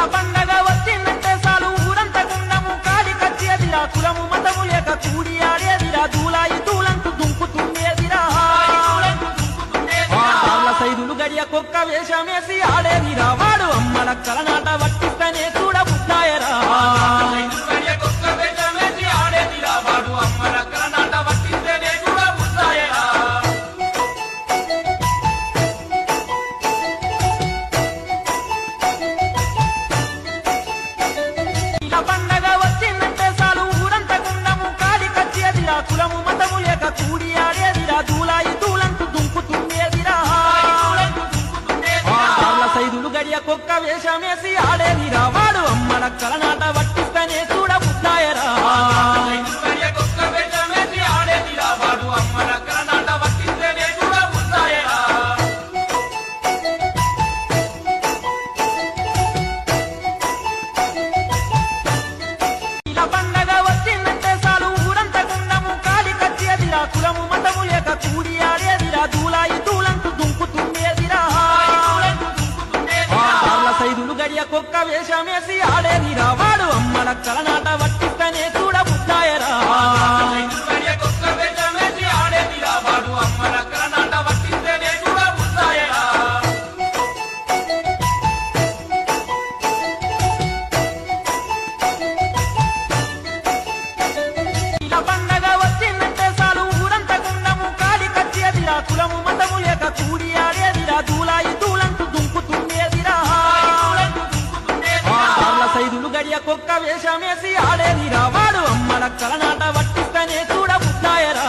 పండగ వచ్చిందంటే చాలు ఊరంతా గుండము కాడి కచ్చేదిరా కులము మతము లేక కూడి ఆడేదిరా దూలాయి దూలంటూ దుంకుతుండేదిరా సైదులు గడియ కుక్క వేషమేసి ఆడేదిరా వాడు అమ్మల కలనాట వట్టిస్తనే చూడ బుద్ధాయరా కులము మతము లేక కూడి ఆడేదిరా దూలాయి దూలంటూ దుంకుతుండేదిరా సైదులు గడియ కుక్క వేషమేసి ఆడేదిరా వాడు అమ్మల కలనాట వట్టిస్తనే చూడ బుద్ధాయరా కులము మతము లేక కూడి ఆడేదిరా దూలాయి దూలంటూ దుంకుతుండేదిరా సైదులు గడియ కుక్క వేషమేసి ఆడేదిరా వాడు అమ్మల కలనాట వట్టిస్తనే చూడ బుద్ధాయరా కులము మతము లేక కూడి ఆడేదిరా దూలాయి దూలంటూ దుంకుతుండేదిరా సైదులు గడియ కుక్క వేషమేసి ఆడేదిరా వాడు అమ్మల కలనాట వట్టిస్తనే చూడ బుద్ధాయరా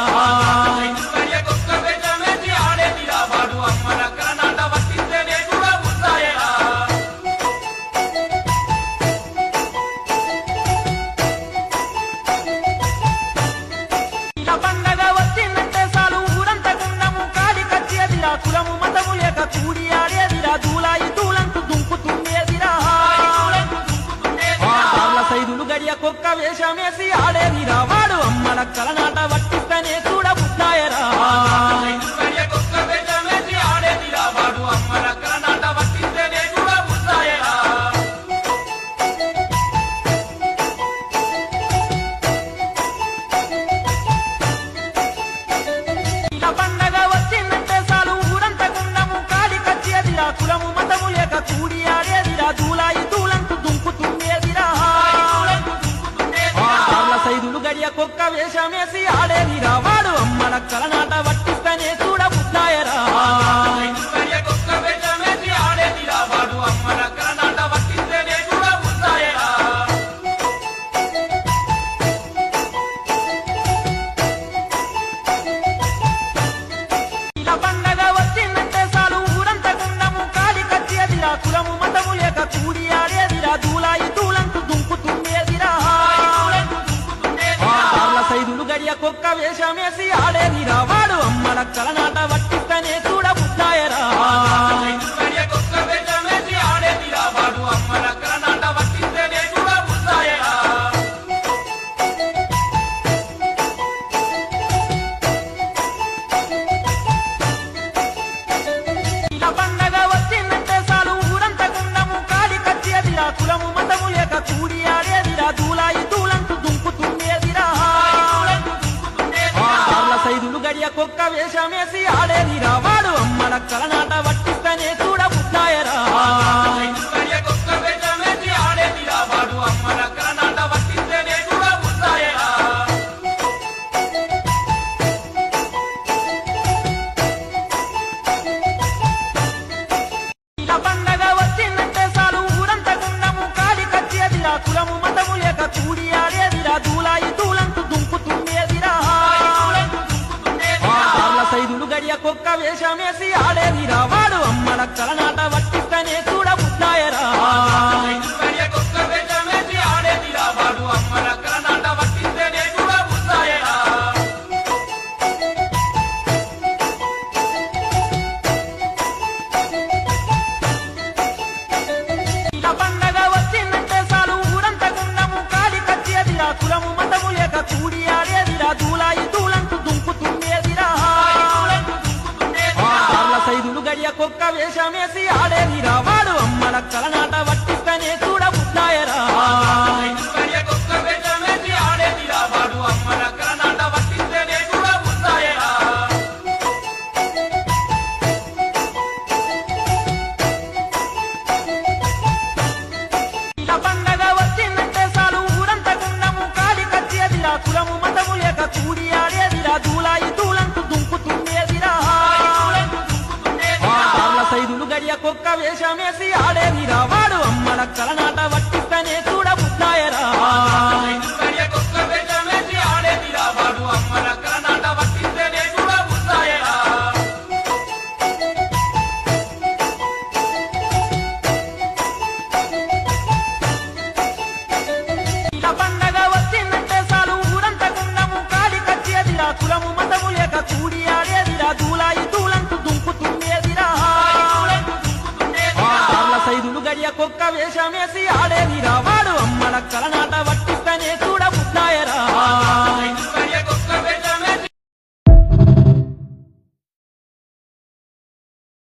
కులము మతము లేక కూడి ఆడేదిరా దూలాయి దూలంటూ దుంకుతుండేదిరా సైదులు గడియ కుక్క వేషమేసి ఆడేదిరా వాడు అమ్మల కలనాట వట్టిస్తనే చూడ బుద్ధాయరా కులము మతము లేక కూడి ఆడేదిరా దూలాయి దూలంటూ దుంకుతుండేదిరా సైదులు గడియ కుక్క వేషమేసి ఆడేదిరా వాడు అమ్మల కలనాట వట్టిస్తనే చూడ బుద్ధాయరా కులము మతము లేక కూడి ఆడేదిరా దూలాయి దూలంటూ దుంకుతుండేదిరా సైదులు గడియ కుక్క వేషమేసి ఆడేదిరా వాడు అమ్మల కలనాట వట్టిస్తనే చూడ బుద్ధాయరా కులము మతము లేక కూడి ఆడేదిరా దూలాయి దూలంటూ దుంకుతుండేదిరా సైదులు గడియ కుక్క వేషమేసి ఆడేదిరా వాడు అమ్మల కలనాట వట్టిస్తనే చూడ బుద్ధాయరా కులము మతము లేక కూడి ఆడేదిరా దూలాయి దూలంటూ దుంకుతుండేదిరా సైదులు గడియ కుక్క వేషమేసి ఆడేదిరా వాడు అమ్మల కలనాట వట్టిస్తనే చూడ బుద్ధాయరా కులము మతము లేక కూడి ఆడేదిరా దూలాయి దూలంటూ దుంకుతుండేదిరా సైదులు గడియ కుక్క వేషమేసి ఆడేదిరా వాడు వేషమేసి ఆడేదిరా వాడు అమ్మల కలన